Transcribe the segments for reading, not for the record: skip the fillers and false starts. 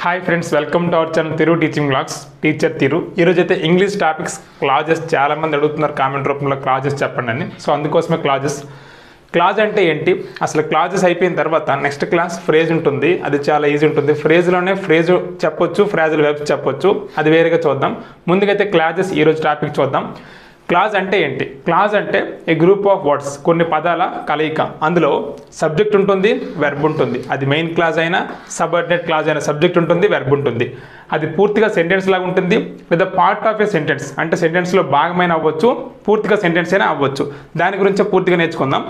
Hi friends, welcome to our channel Tiru teaching blogs. Teacher Tiru. ఈరోజు అయితే English topics clauses చాలామంది అడుగుతున్నారు కామెంట్ రూపంలో, క్లాజెస్ చెప్పండి అని. సో అందుకోసమే క్లాజ్ అంటే ఏంటి, అసలు క్లాజెస్ అయిపోయిన తర్వాత నెక్స్ట్ క్లాస్ ఫ్రేజ్ ఉంటుంది. అది చాలా ఈజీ ఉంటుంది. ఫ్రేజ్లోనే ఫ్రేజ్ చెప్పొచ్చు, ఫ్రేజుల వెబ్స్ చెప్పొచ్చు, అది వేరేగా చూద్దాం. ముందుకైతే క్లాజెస్ ఈరోజు టాపిక్ చూద్దాం. క్లాజ్ అంటే ఏంటి? క్లాజ్ అంటే ఏ గ్రూప్ ఆఫ్ వర్డ్స్, కొన్ని పదాల కలయిక. అందులో సబ్జెక్ట్ ఉంటుంది, వెర్బ్ ఉంటుంది. అది మెయిన్ క్లాజ్ అయినా సబార్డినేట్ క్లాజ్ అయినా సబ్జెక్ట్ ఉంటుంది, వెర్బ్ ఉంటుంది. అది పూర్తిగా సెంటెన్స్ లాగా ఉంటుంది, లేదా పార్ట్ ఆఫ్ ఏ సెంటెన్స్ అంటే సెంటెన్స్లో భాగమైన అవ్వచ్చు, పూర్తిగా సెంటెన్స్ అయినా అవ్వచ్చు. దాని గురించి పూర్తిగా నేర్చుకుందాం.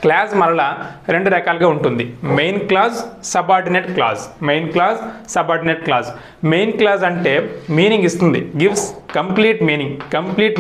క్లాజ్ మరలా రెండు రకాలుగా ఉంటుంది. Main clause, subordinate clause. Main clause, subordinate clause. Main clause అంటే మీనింగ్ ఇస్తుంది, గివ్స్ కంప్లీట్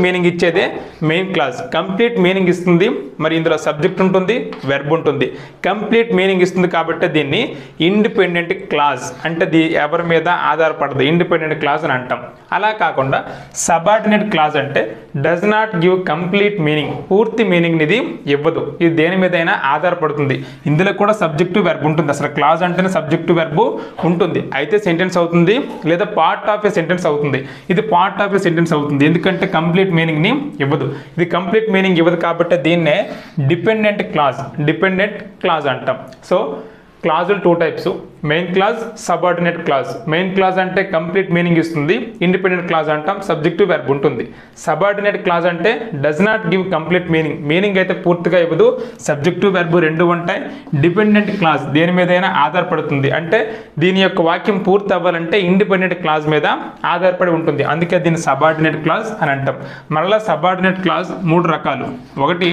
మీనింగ్ ఇచ్చేదే మెయిన్ క్లాజ్. కంప్లీట్ మీనింగ్ ఇస్తుంది. మరి ఇందులో సబ్జెక్ట్ ఉంటుంది, వెర్బ్ ఉంటుంది. కంప్లీట్ మీనింగ్ ఇస్తుంది కాబట్టి దీన్ని ఇండిపెండెంట్ క్లాజ్ అంటే ఎవరి మీద ఆధారపడదు, ఇండిపెండెంట్ క్లాజ్ అని అంటాం. అలా కాకుండా సబార్డినేట్ క్లాజ్ అంటే does not give complete meaning, పూర్తి మీనింగ్ ఇది ఇవ్వదు. ఇది దేని మీదైనా ఆధారపడుతుంది. ఇందులో కూడా సబ్జెక్టు వెర్బ్ ఉంటుంది. అసలు క్లాజ్ అంటేనే సబ్జెక్టు వెర్బ్ ఉంటుంది. అయితే సెంటెన్స్ అవుతుంది, లేదా పార్ట్ ఆఫ్ ఏ సెంటెన్స్ అవుతుంది. ఇది పార్ట్ ఆఫ్ ఏ సెంటెన్స్ అవుతుంది, ఎందుకంటే కంప్లీట్ మీనింగ్ని ఇవ్వదు. ఇది కంప్లీట్ మీనింగ్ ఇవ్వదు కాబట్టి దీన్నే డిపెండెంట్ క్లాజ్ అంటాం. సో క్లాజులు two types, main clause, subordinate clause. Main clause అంటే కంప్లీట్ మీనింగ్ ఇస్తుంది, ఇండిపెండెంట్ క్లాజ్ అంటాం, సబ్జెక్టు వెర్బ్ ఉంటుంది. సబార్డినేట్ క్లాజ్ అంటే does not give complete meaning అయితే పూర్తిగా ఇవ్వదు, సబ్జెక్టు వెర్బ్ రెండు ఉంటాయి. డిపెండెంట్ క్లాజ్ దేని మీదైనా ఆధారపడుతుంది, అంటే దీని యొక్క వాక్యం పూర్తి అవ్వాలంటే ఇండిపెండెంట్ క్లాజ్ మీద ఆధారపడి ఉంటుంది. అందుకే దీన్ని సబార్డినేట్ క్లాజ్ అని అంటాం. మరలా సబార్డినేట్ క్లాజ్ మూడు రకాలు. ఒకటి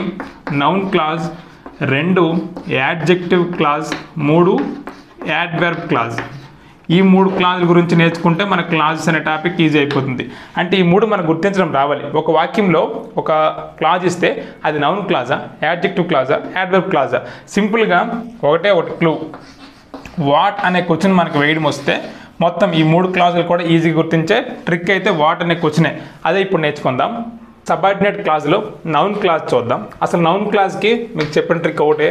నౌన్ క్లాజ్, రెండు యాడ్జెక్టివ్ క్లాజ్, మూడు యాడ్వర్బ్ క్లాజ్. ఈ మూడు క్లాజుల గురించి నేర్చుకుంటే మన క్లాజెస్ అనే టాపిక్ ఈజీ అయిపోతుంది. అంటే ఈ మూడు మనకు గుర్తించడం రావాలి. ఒక వాక్యంలో ఒక క్లాజ్ ఇస్తే అది నౌన్ క్లాజా, యాడ్జెక్టివ్ క్లాజా, యాడ్వర్బ్ క్లాజా. సింపుల్గా ఒకటి క్లూ, వాట్ అనే క్వశ్చన్ మనకు వేయడం వస్తే మొత్తం ఈ మూడు క్లాజులు కూడా ఈజీగా గుర్తించే ట్రిక్ అయితే వాట్ అనే క్వశ్చనే. అదే ఇప్పుడు నేర్చుకుందాం. సబార్డినేట్ క్లాజ్లో నౌన్ క్లాజ్ చూద్దాం. అసలు నౌన్ క్లాజ్కి మీకు చెప్పిన ట్రిక్ ఒకటే,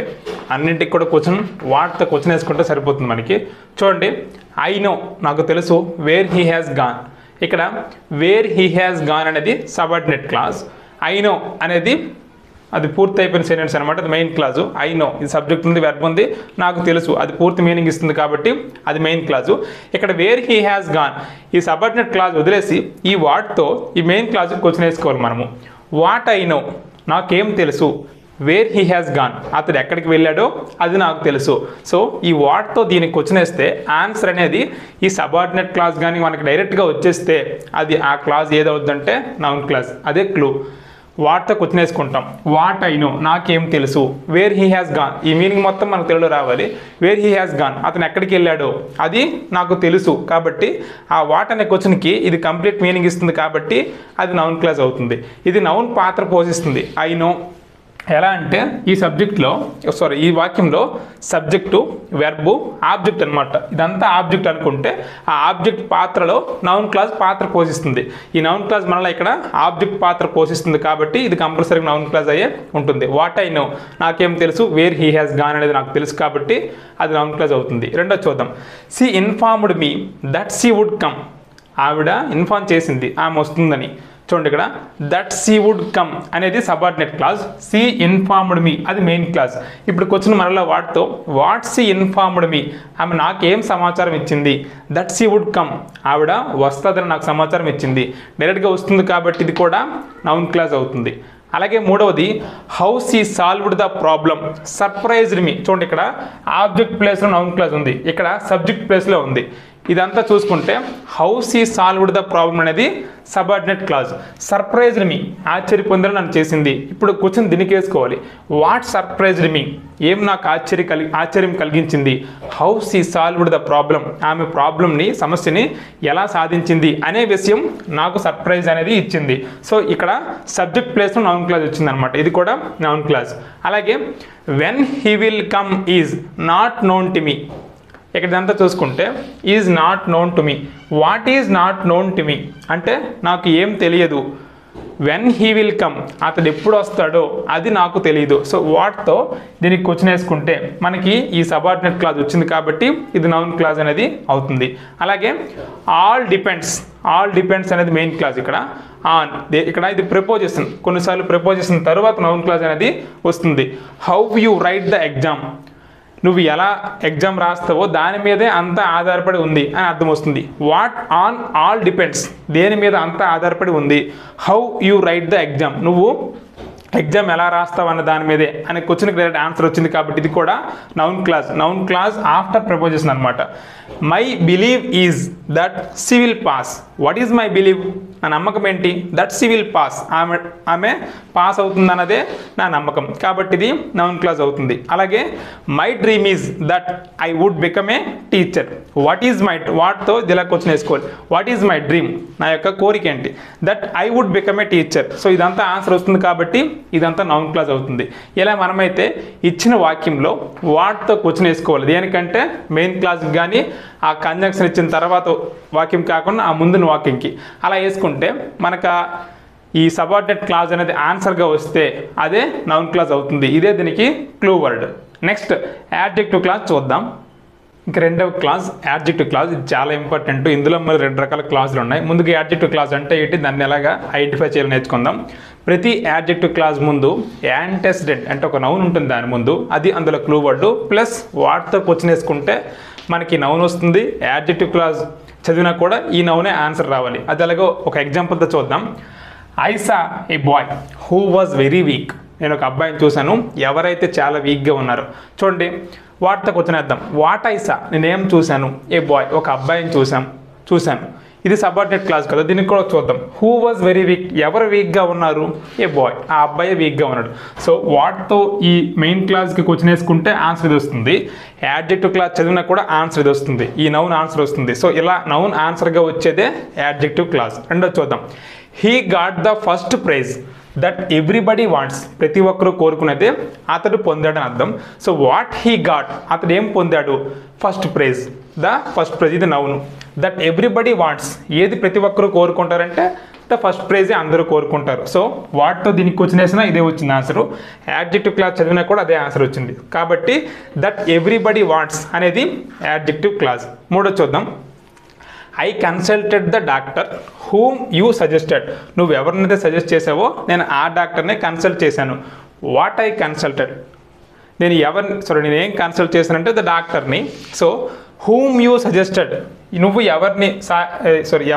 అన్నింటికి కూడా క్వశ్చన్ వాట్తో క్వశ్చన్ వేసుకుంటే సరిపోతుంది మనకి. చూడండి, ఐ నో నాకు తెలుసు, వేర్ హీ హ్యాస్ గాన్. ఇక్కడ వేర్ హీ హ్యాస్ గాన్ అనేది సబార్డినేట్ క్లాజ్. ఐ నో అనేది అది పూర్తి అయిపోయిన సెంటెన్స్ అనమాట, అది మెయిన్ క్లాజు. ఐ నో ఇది సబ్జెక్ట్ ఉంది, వెర్బ్ ఉంది, నాకు తెలుసు అది పూర్తి మీనింగ్ ఇస్తుంది కాబట్టి అది మెయిన్ క్లాజు. ఇక్కడ వేర్ హీ హ్యాస్ గాన్ ఈ సబార్డినేట్ క్లాజ్ వదిలేసి ఈ వాట్తో ఈ మెయిన్ క్లాజు క్వశ్చన్ వేసుకోవాలి మనము. వాట్ ఐ నో నాకేం తెలుసు, వేర్ హీ హ్యాస్ గాన్ అతడు ఎక్కడికి వెళ్ళాడో అది నాకు తెలుసు. సో ఈ వాట్తో దీనికి క్వశ్చన్ వేస్తే ఆన్సర్ అనేది ఈ సబార్డినేట్ క్లాజ్ కానీ మనకి డైరెక్ట్గా వచ్చేస్తే అది ఆ క్లాజ్ ఏదవుద్దంటే నౌన్ క్లాజ్. అదే క్లూ. వాట్తో క్వశ్చన్ వేసుకుంటాం. వాట్ ఐ నో నాకేం తెలుసు, వేర్ హీ హ్యాస్ గాన్ ఈ మీనింగ్ మొత్తం మనకు తెలుగులో రావాలి. వేర్ హీ హ్యాస్ గాన్ అతను ఎక్కడికి వెళ్ళాడో అది నాకు తెలుసు కాబట్టి ఆ వాట్ అనే క్వశ్చన్కి ఇది కంప్లీట్ మీనింగ్ ఇస్తుంది కాబట్టి అది నౌన్ క్లాజ్ అవుతుంది. ఇది నౌన్ పాత్ర పోషిస్తుంది. ఐ నో ఎలా అంటే ఈ వాక్యంలో సబ్జెక్టు, వెర్బు, ఆబ్జెక్ట్ అనమాట. ఇదంతా ఆబ్జెక్ట్ అనుకుంటే ఆ ఆబ్జెక్ట్ పాత్రలో నౌన్ క్లాజ్ పాత్ర పోషిస్తుంది. ఈ నౌన్ క్లాజ్ మనలో ఇక్కడ ఆబ్జెక్ట్ పాత్ర పోషిస్తుంది కాబట్టి ఇది కంపల్సరీగా నౌన్ క్లాజ్ అయ్యే ఉంటుంది. వాట్ ఐ నో నాకేం తెలుసు, వేర్ హీ హ్యాస్ గాన్ అనేది నాకు తెలుసు కాబట్టి అది నౌన్ క్లాజ్ అవుతుంది. రెండో చూద్దాం. She informed me that she would come. ఆవిడ ఇన్ఫార్మ్ చేసింది ఆమె వస్తుందని. చూడండి, ఇక్కడ దట్ షీ వుడ్ కమ్ అనేది subordinate clause, she informed me అది మెయిన్ క్లాజ్. ఇప్పుడు క్వశ్చన్ మరలా వాట్తో, వాట్ షీ ఇన్ఫార్మ్డ్ మీ ఆమె నాకేం సమాచారం ఇచ్చింది. దట్ షీ వుడ్ కమ్ ఆవిడ వస్తుందని నాకు సమాచారం ఇచ్చింది. డైరెక్ట్గా వస్తుంది కాబట్టి ఇది కూడా నౌన్ క్లాజ్ అవుతుంది. అలాగే మూడవది how she solved the problem surprised me. చూడండి, ఇక్కడ ఆబ్జెక్ట్ ప్లేస్లో నౌన్ క్లాజ్ ఉంది, ఇక్కడ సబ్జెక్ట్ ప్లేస్లో ఉంది. ఇదంతా చూసుకుంటే how she solved the problem అనేది సబార్డినేట్ క్లాజ్. సర్ప్రైజ్డ్ మీ ఆశ్చర్యపొందేలా నన్ను చేసింది. ఇప్పుడు క్వశ్చన్ దీనికి వేసుకోవాలి. వాట్ సర్ప్రైజ్డ్ మీ ఏం నాకు ఆశ్చర్యం కలిగించింది. How she solved the problem ఆమె ప్రాబ్లంని, సమస్యని ఎలా సాధించింది అనే విషయం నాకు సర్ప్రైజ్ అనేది ఇచ్చింది. సో ఇక్కడ సబ్జెక్ట్ ప్లేస్లో నౌన్ క్లాజ్ వచ్చింది అనమాట. ఇది కూడా నౌన్ క్లాజ్. అలాగే when he will come is not known to me. ఇక్కడ ఇదంతా చూసుకుంటే is not known to me. What is not known to me అంటే నాకు ఏం తెలియదు. వెన్ హీ విల్ కమ్, అతడు ఎప్పుడు వస్తాడో అది నాకు తెలియదు. సో వాట్తో దీనికి క్వశ్చన్ వేసుకుంటే మనకి ఈ సబార్డినేట్ క్లాజ్ వచ్చింది కాబట్టి ఇది నౌన్ క్లాజ్ అనేది అవుతుంది. అలాగే ఆల్ డిపెండ్స్ అనేది మెయిన్ క్లాజ్. ఇక్కడ ఆన్, ఇక్కడ ఇది ప్రిపోజిషన్, కొన్నిసార్లు ప్రిపోజిషన్ తర్వాత నౌన్ క్లాజ్ అనేది వస్తుంది. How you right the exam, నువ్వు ఎలా ఎగ్జామ్ రాస్తావో దాని మీదే అంతా ఆధారపడి ఉంది అని అర్థం వస్తుంది. వాట్ ఆన్ ఆల్ డిపెండ్స్, దేని మీద అంతా ఆధారపడి ఉంది. How you right the exam, నువ్వు ఎగ్జామ్ ఎలా రాస్తావు అన్న దాని మీదే అనే క్వశ్చన్కి డైరెక్ట్ ఆన్సర్ వచ్చింది కాబట్టి ఇది కూడా నౌన్ క్లాజ్ ఆఫ్టర్ ప్రపోజిషన్ అనమాట. My believe is that she will pass. What is my believe, నా నమ్మకం ఏంటి? దట్ షీ విల్ పాస్, ఆమె పాస్ అవుతుంది అన్నదే నా నమ్మకం కాబట్టి ఇది నౌన్ క్లాజ్ అవుతుంది. అలాగే my dream is that I would become a teacher. వాట్తో ఇలా క్వశ్చన్ వేసుకోవాలి. వాట్ ఈజ్ మై డ్రీమ్, నా యొక్క కోరిక ఏంటి? That I would become a teacher. So ఇదంతా ఆన్సర్ వస్తుంది కాబట్టి ఇదంతా నౌన్ క్లాజ్ అవుతుంది. ఇలా మనమైతే ఇచ్చిన వాక్యంలో వాట్తో క్వశ్చన్ వేసుకోవాలి. దేనికంటే మెయిన్ క్లాజ్కి కానీ ఆ కంజంక్షన్ ఇచ్చిన తర్వాత వాక్యం కాకుండా ఆ ముందున వాక్యంకి అలా వేసుకుంటే మనకు ఈ సబార్డినేట్ క్లాజ్ అనేది ఆన్సర్గా వస్తే అదే నౌన్ క్లాజ్ అవుతుంది. ఇదే దీనికి clue word. Next adjective clause చూద్దాం. ఇంక రెండవ క్లాజ్ యాడ్జెక్టివ్ క్లాజ్. ఇది చాలా ఇంపార్టెంట్. ఇందులో మరి 2 రకాల క్లాజులు ఉన్నాయి. ముందుగా యాడ్జెక్టివ్ క్లాజ్ అంటే ఏంటి, దాన్ని ఎలాగా ఐడెంటిఫై చేయాలని నేర్చుకుందాం. ప్రతి యాడ్జెక్టివ్ క్లాజ్ ముందు యాంటెసిడెంట్ అంటే ఒక నౌన్ ఉంటుంది దాని ముందు, అది అందులో క్లూ వర్డ్ ప్లస్ వాట్తో క్వశ్చన్ వేసుకుంటే మనకి నౌన్ వస్తుంది. యాడ్జెక్టివ్ క్లాజ్ చదివినా కూడా ఈ నౌనే ఆన్సర్ రావాలి. అది అలాగో ఒక ఎగ్జాంపుల్తో చూద్దాం. I saw A bye who was very weak. నేను ఒక అబ్బాయిని చూశాను ఎవరైతే చాలా వీక్గా ఉన్నారు. చూడండి వాట్తో క్వశ్చన్ వేద్దాం. వాట్ ఐ సా, నేనేం చూశాను? ఏ బాయ్, ఒక అబ్బాయిని చూశాను. ఇది సబార్డినేట్ క్లాజ్ కదా, దీనికి కూడా చూద్దాం. హూ వాజ్ వెరీ వీక్, ఎవరు వీక్గా ఉన్నారు? ఏ బాయ్, ఆ అబ్బాయి వీక్గా ఉన్నాడు. సో వాట్తో ఈ మెయిన్ క్లాజ్కి క్వశ్చన్ వేసుకుంటే ఆన్సర్ ఇది వస్తుంది. యాడ్జెక్టివ్ క్లాజ్ చదివినా కూడా ఆన్సర్ ఇది వస్తుంది. ఈ నౌన్ ఆన్సర్ వస్తుంది. సో ఇలా నౌన్ ఆన్సర్గా వచ్చేదే యాడ్జెక్టివ్ క్లాజ్. రెండో చూద్దాం. He got the first prize that everybody wants. ప్రతి ఒక్కరూ కోరుకునేదే అతడు పొందాడని అర్థం. సో వాట్ హీ గాట్, అతడు ఏం పొందాడు? First prize. The first prize ఇది నౌను. దట్ ఎవ్రీబడి వాంట్స్, ఏది ప్రతి ఒక్కరూ కోరుకుంటారంటే ద ఫస్ట్ ప్రైజే అందరూ కోరుకుంటారు. సో వాట్తో దీనికి క్వశ్చన్ వేసినా ఇదే వచ్చింది ఆన్సరు. యాడ్జెక్టివ్ క్లాజ్ చదివినా కూడా అదే ఆన్సర్ వచ్చింది కాబట్టి దట్ ఎవ్రీబడి వాంట్స్ అనేది యాడ్జెక్టివ్ క్లాజ్. మూడో చూద్దాం. I consulted the doctor whom you suggested. నువ్వు ఎవరినైతే సజెస్ట్ చేసావో నేను ఆ డాక్టర్నే కన్సల్ట్ చేశాను. వాట్ ఐ కన్సల్టెడ్, నేను ఏం కన్సల్ట్ చేశానంటే ద డాక్టర్ని. సో హూమ్ యూ సజెస్టెడ్, నువ్వు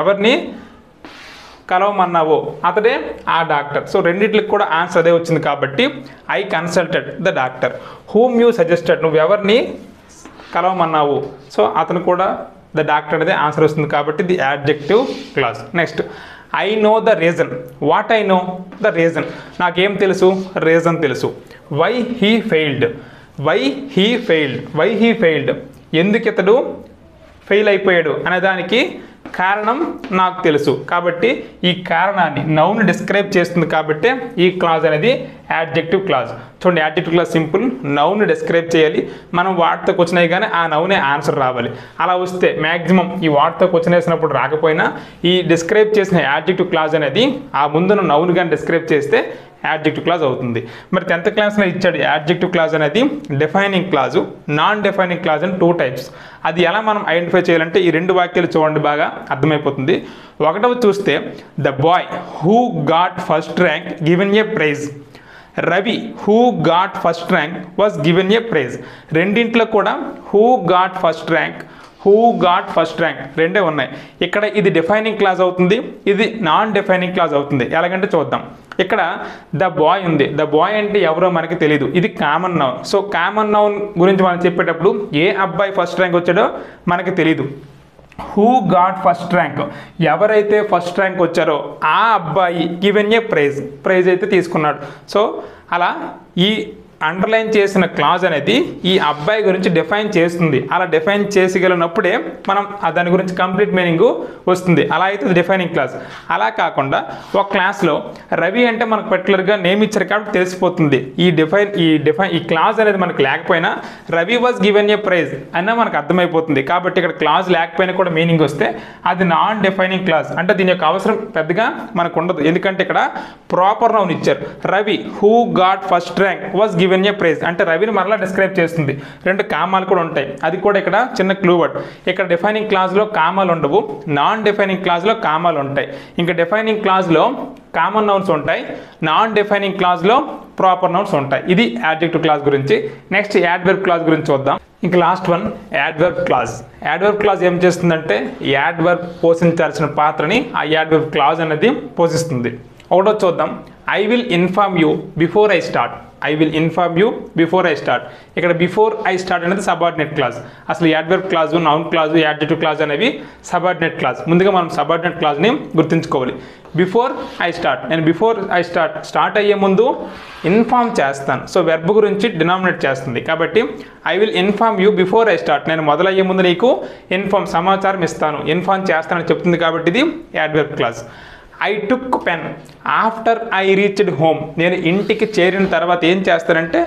ఎవరిని కలవమన్నావో అతడే ఆ డాక్టర్. సో రెండిట్లకి కూడా ఆన్సర్ అదే వచ్చింది కాబట్టి I consulted the doctor. Whom you suggested, నువ్వు ఎవరిని కలవమన్నావు, సో అతను కూడా ద డాక్టర్ అనేది ఆన్సర్ వస్తుంది కాబట్టి the adjective clause. Next I know the reason. What I know the reason, నాకేం తెలుసు? రీజన్ తెలుసు. వై హీ ఫెయిల్డ్, ఎందుకు ఇతడు ఫెయిల్ అయిపోయాడు అనేదానికి కారణం నాకు తెలుసు కాబట్టి ఈ కారణాన్ని నౌన్ డిస్క్రైబ్ చేస్తుంది కాబట్టి ఈ క్లాజ్ అనేది యాడ్జెక్టివ్ క్లాజ్. చూడండి adjective clause simple, noun describe చేయాలి. మనం వాటితో క్వశ్చన్ అయ్యి కానీ ఆ నౌనే ఆన్సర్ రావాలి. అలా వస్తే మ్యాక్సిమం ఈ వాటితో క్వశ్చన్ వేసినప్పుడు రాకపోయినా ఈ డిస్క్రైబ్ చేసిన యాడ్జెక్టివ్ క్లాజ్ అనేది ఆ ముందున్న నౌన్ కానీ డిస్క్రైబ్ చేస్తే యాడ్జెక్టివ్ క్లాజ్ అవుతుంది. మరి 10th క్లాస్లో ఇచ్చాడు యాడ్జెక్టివ్ క్లాజ్ అనేది defining clause, non defining clause అని 2 టైప్స్. అది ఎలా మనం ఐడెంటిఫై చేయాలంటే ఈ 2 వాక్యాలు చూడండి బాగా అర్థమైపోతుంది. ఒకటవ చూస్తే the boy who got first rank given a prize. Ravi who got first rank was given a prize. రెండింట్లో కూడా హూ గాట్ ఫస్ట్ ర్యాంక్ రెండే ఉన్నాయి. ఇక్కడ ఇది డిఫైనింగ్ క్లాజ్ అవుతుంది, ఇది నాన్ డిఫైనింగ్ క్లాజ్ అవుతుంది. ఎలాగంటే చూద్దాం. ఇక్కడ ద బాయ్ ఉంది, ద బాయ్ అంటే ఎవరో మనకి తెలియదు, ఇది common noun. So common noun గురించి మనం చెప్పేటప్పుడు ఏ అబ్బాయి ఫస్ట్ ర్యాంక్ వచ్చాడో మనకి తెలియదు. హూ గాట్ ఫస్ట్ ర్యాంక్, ఎవరైతే ఫస్ట్ ర్యాంక్ వచ్చారో ఆ అబ్బాయి గివెన్ ఏ ప్రైజ్ అయితే తీసుకున్నాడు. సో అలా ఈ అండర్లైన్ చేసిన క్లాజ్ అనేది ఈ అబ్బాయి గురించి డిఫైన్ చేస్తుంది. అలా డిఫైన్ చేసిగలిగినప్పుడే మనం దాని గురించి కంప్లీట్ మీనింగ్ వస్తుంది. అలా అయితే డిఫైనింగ్ క్లాజ్. అలా కాకుండా ఒక క్లాస్లో రవి అంటే మనకు పర్టికులర్గా నేమ్ ఇచ్చారు కాబట్టి తెలిసిపోతుంది. ఈ క్లాజ్ అనేది మనకు లేకపోయినా Ravi was given a prize అన్న మనకు అర్థమైపోతుంది. కాబట్టి ఇక్కడ క్లాజ్ లేకపోయినా కూడా మీనింగ్ వస్తే అది నాన్ డిఫైనింగ్ క్లాజ్. అంటే దీని యొక్క అవసరం పెద్దగా మనకు ఉండదు. ఎందుకంటే ఇక్కడ ప్రాపర్ నౌన్ ఇచ్చారు. Ravi who got first rank was given a prize అంటే రవిని మరలా డిస్క్రైబ్ చేస్తుంది. 2 కామాలు కూడా ఉంటాయి. అది కూడా ఇక్కడ చిన్న క్లూ వర్డ్. ఇక్కడ డిఫైనింగ్ క్లాజ్లో కామాలు ఉండవు, నాన్ డిఫైనింగ్ క్లాజ్లో కామాలు ఉంటాయి. ఇంకా డిఫైనింగ్ క్లాజ్లో కామన్ నౌన్స్ ఉంటాయి, నాన్ డిఫైనింగ్ క్లాజ్లో ప్రాపర్ నౌన్స్ ఉంటాయి. ఇది యాడ్జెక్టివ్ క్లాజ్ గురించి. నెక్స్ట్ యాడ్వర్బ్ క్లాజ్ గురించి చూద్దాం. ఇంకా last one adverb clause. Adverb clause ఏం చేస్తుందంటే యాడ్వర్బ్ పోషించాల్సిన పాత్రని ఆ యాడ్వర్బ్ క్లాజ్ అనేది పోషిస్తుంది. ఒకటో చూద్దాం. I will inform you before I start. I will inform you before I start. ఇక్కడ బిఫోర్ ఐ స్టార్ట్ అనేది సబార్డినేట్ క్లాజ్. అసలు adverb clause, noun clause, adjective clause అనేవి సబార్డినేట్ క్లాజ్. ముందుగా మనం సబార్డినేట్ క్లాజ్ని గుర్తుంచుకోవాలి. బిఫోర్ ఐ స్టార్ట్, నేను before I start అయ్యే ముందు ఇన్ఫార్మ్ చేస్తాను. సో వెర్బ్ గురించి డినామినేట్ చేస్తుంది. కాబట్టి I will inform you before I start, నేను మొదలయ్యే ముందు నీకు సమాచారం ఇస్తాను, ఇన్ఫార్మ్ చేస్తానని చెప్తుంది. కాబట్టి ఇది adverb clause. I took pen after I reached home, నేను ఇంటికి చేరిన తర్వాత ఏం చేస్తానంటే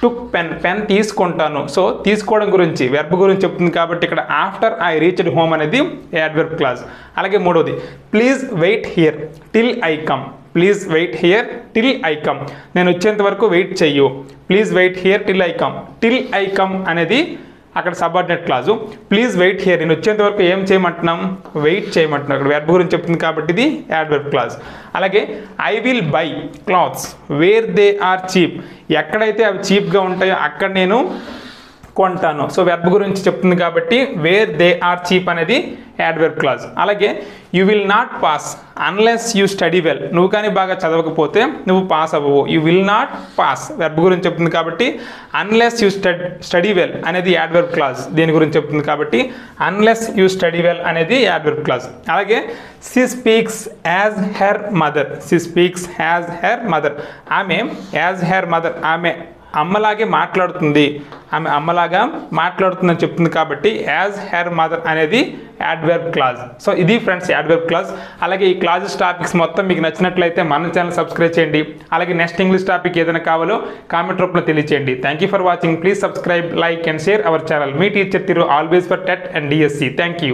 టుక్ పెన్ తీసుకుంటాను. సో తీసుకోవడం గురించి వెర్బ్ గురించి చెప్తుంది. కాబట్టి ఇక్కడ ఆఫ్టర్ ఐ రీచ్డ్ హోమ్ అనేది యాడ్వర్బ్ క్లాజ్. అలాగే మూడోది please wait here till I come. Please wait here till I come, నేను వచ్చేంత వరకు వెయిట్ చెయ్యు. Please wait here till I come. Till I come అనేది అక్కడ subordinate clause. Please wait here, నేను వచ్చేంత వరకు ఏం చేయమంటున్నాం, వెయిట్ చేయమంటున్నాం. అక్కడ వెర్బ్ గురించి చెప్తుంది కాబట్టి ఇది యాడ్వర్బ్ క్లాజ్. అలాగే I will buy clothes where they are cheap, ఎక్కడైతే అవి చీప్గా ఉంటాయో అక్కడ నేను కొంటాను. సో వెర్బ్ గురించి చెప్తుంది కాబట్టి వేర్ దే ఆర్ చీప్ అనేది యాడ్వర్బ్ క్లాజ్. అలాగే you will not pass unless you study well, నువ్వు కానీ బాగా చదవకపోతే నువ్వు పాస్ అవ్వవు. You will not pass verb గురించి చెప్తుంది కాబట్టి అన్లెస్ యూ స్టడీ వెల్ అనేది యాడ్వర్బ్ క్లాజ్. దీని గురించి చెప్తుంది కాబట్టి అన్లెస్ యూ స్టడీ వెల్ అనేది యాడ్వర్బ్ క్లాజ్. అలాగే she speaks as her mother. She speaks as her mother, ఆమె యాజ్ హెర్ మదర్, ఆమె అమ్మలాగే మాట్లాడుతుంది, ఆమె అమ్మలాగా మాట్లాడుతుందని చెప్తుంది. కాబట్టి యాజ్ హెర్ మదర్ అనేది యాడ్వర్బ్ క్లాజ్. సో ఇది ఫ్రెండ్స్ యాడ్వర్బ్ క్లాజ్. అలాగే ఈ క్లాజెస్ టాపిక్స్ మొత్తం మీకు నచ్చినట్లయితే మన ఛానల్ సబ్స్క్రైబ్ చేయండి. అలాగే నెక్స్ట్ ఇంగ్లీష్ టాపిక్ ఏదైనా కావాలో కామెంట్ రూపంలో తెలియచేయండి. Thank you for watching. Please subscribe, like and share our channel. మీ teacher Thiru, always for TET and DSC. Thank you.